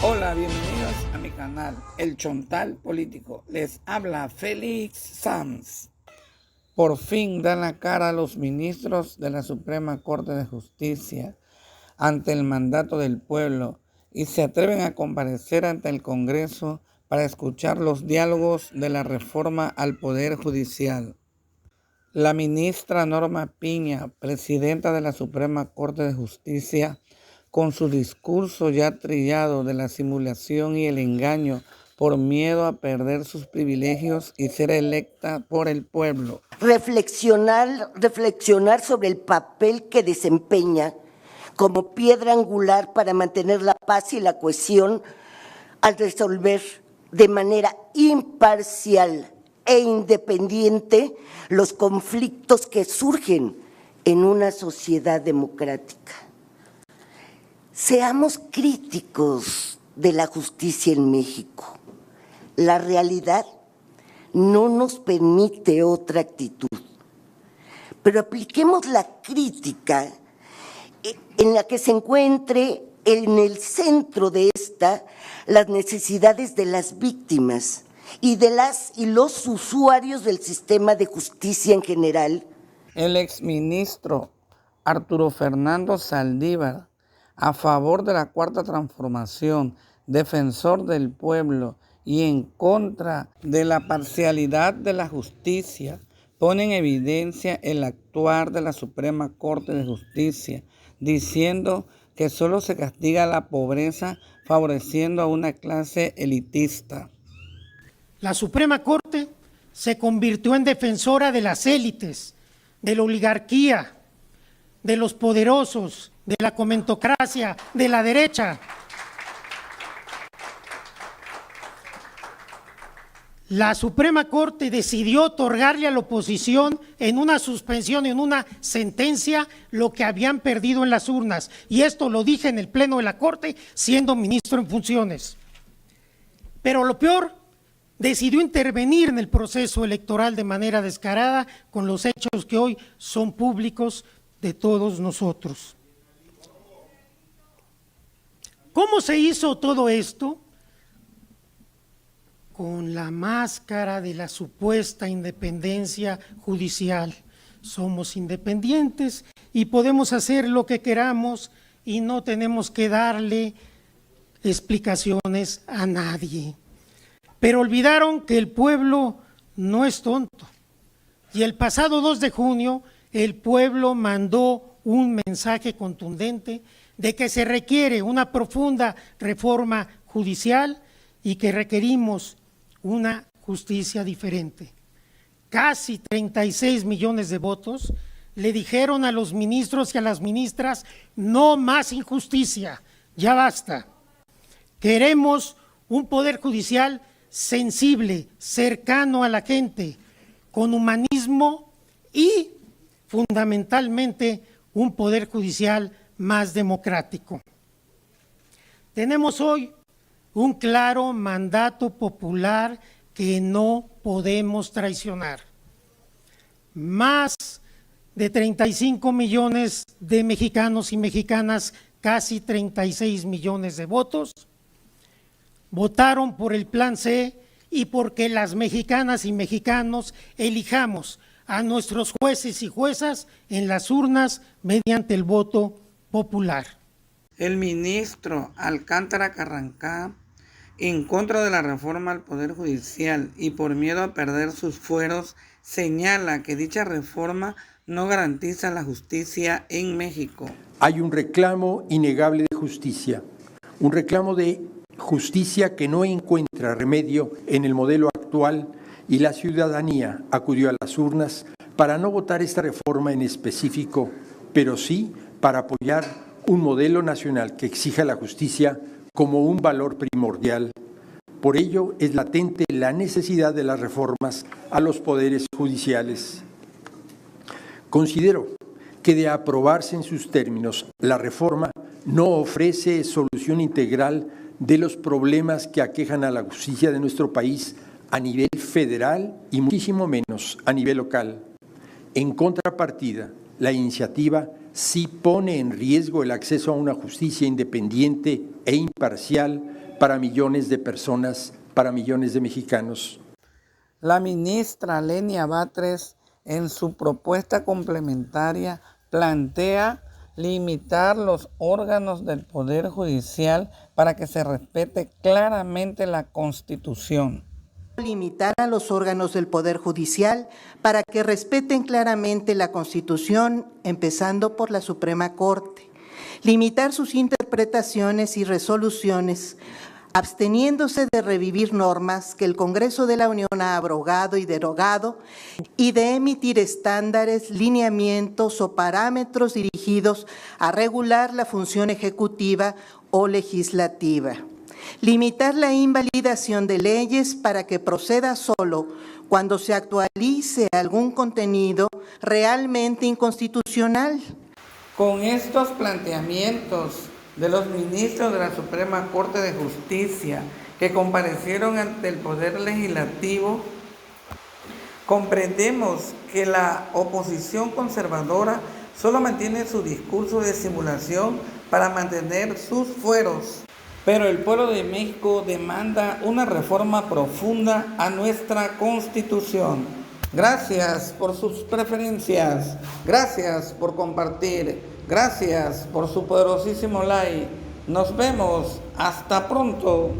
Hola, bienvenidos a mi canal, El Chontal Político. Les habla Félix Sanz. Por fin dan la cara a los ministros de la Suprema Corte de Justicia ante el mandato del pueblo y se atreven a comparecer ante el Congreso para escuchar los diálogos de la reforma al Poder Judicial. La ministra Norma Piña, presidenta de la Suprema Corte de Justicia, con su discurso ya trillado de la simulación y el engaño por miedo a perder sus privilegios y ser electa por el pueblo. Reflexionar sobre el papel que desempeña como piedra angular para mantener la paz y la cohesión al resolver de manera imparcial e independiente los conflictos que surgen en una sociedad democrática. Seamos críticos de la justicia en México. La realidad no nos permite otra actitud, pero apliquemos la crítica en la que se encuentre en el centro de esta las necesidades de las víctimas y de las y los usuarios del sistema de justicia en general. El exministro Arturo Fernando Saldívar, a favor de la Cuarta Transformación, defensor del pueblo y en contra de la parcialidad de la justicia, pone en evidencia el actuar de la Suprema Corte de Justicia, diciendo que solo se castiga la pobreza favoreciendo a una clase elitista. La Suprema Corte se convirtió en defensora de las élites, de la oligarquía, de los poderosos, de la comentocracia, de la derecha. La Suprema Corte decidió otorgarle a la oposición en una suspensión, en una sentencia, lo que habían perdido en las urnas. Y esto lo dije en el Pleno de la Corte, siendo ministro en funciones. Pero lo peor, decidió intervenir en el proceso electoral de manera descarada con los hechos que hoy son públicos de todos nosotros. ¿Cómo se hizo todo esto? Con la máscara de la supuesta independencia judicial. Somos independientes y podemos hacer lo que queramos y no tenemos que darle explicaciones a nadie. Pero olvidaron que el pueblo no es tonto. Y el pasado 2 de junio, el pueblo mandó un mensaje contundente de que se requiere una profunda reforma judicial y que requerimos una justicia diferente. Casi 36 millones de votos le dijeron a los ministros y a las ministras: no más injusticia, ya basta. Queremos un poder judicial sensible, cercano a la gente, con humanismo y fundamentalmente un poder judicial más democrático. Tenemos hoy un claro mandato popular que no podemos traicionar. Más de 35 millones de mexicanos y mexicanas, casi 36 millones de votos, votaron por el Plan C y porque las mexicanas y mexicanos elijamos a nuestros jueces y juezas en las urnas mediante el voto popular. El ministro Alcántara Carrancá, en contra de la reforma al Poder Judicial y por miedo a perder sus fueros, señala que dicha reforma no garantiza la justicia en México. Hay un reclamo innegable de justicia, un reclamo de justicia que no encuentra remedio en el modelo actual y la ciudadanía acudió a las urnas para no votar esta reforma en específico, pero sí para apoyar un modelo nacional que exija la justicia como un valor primordial. Por ello es latente la necesidad de las reformas a los poderes judiciales. Considero que de aprobarse en sus términos, la reforma no ofrece solución integral de los problemas que aquejan a la justicia de nuestro país a nivel federal y muchísimo menos a nivel local. En contrapartida, la iniciativa sí pone en riesgo el acceso a una justicia independiente e imparcial para millones de personas, para millones de mexicanos. La ministra Lenia Batres, en su propuesta complementaria, plantea limitar los órganos del Poder Judicial para que se respete claramente la Constitución. Limitar a los órganos del Poder Judicial para que respeten claramente la Constitución, empezando por la Suprema Corte. Limitar sus interpretaciones y resoluciones, absteniéndose de revivir normas que el Congreso de la Unión ha abrogado y derogado, y de emitir estándares, lineamientos o parámetros dirigidos a regular la función ejecutiva o legislativa. Limitar la invalidación de leyes para que proceda solo cuando se actualice algún contenido realmente inconstitucional. Con estos planteamientos de los ministros de la Suprema Corte de Justicia que comparecieron ante el Poder Legislativo, comprendemos que la oposición conservadora solo mantiene su discurso de simulación para mantener sus fueros. Pero el pueblo de México demanda una reforma profunda a nuestra Constitución. Gracias por sus preferencias, gracias por compartir, gracias por su poderosísimo like. Nos vemos, hasta pronto.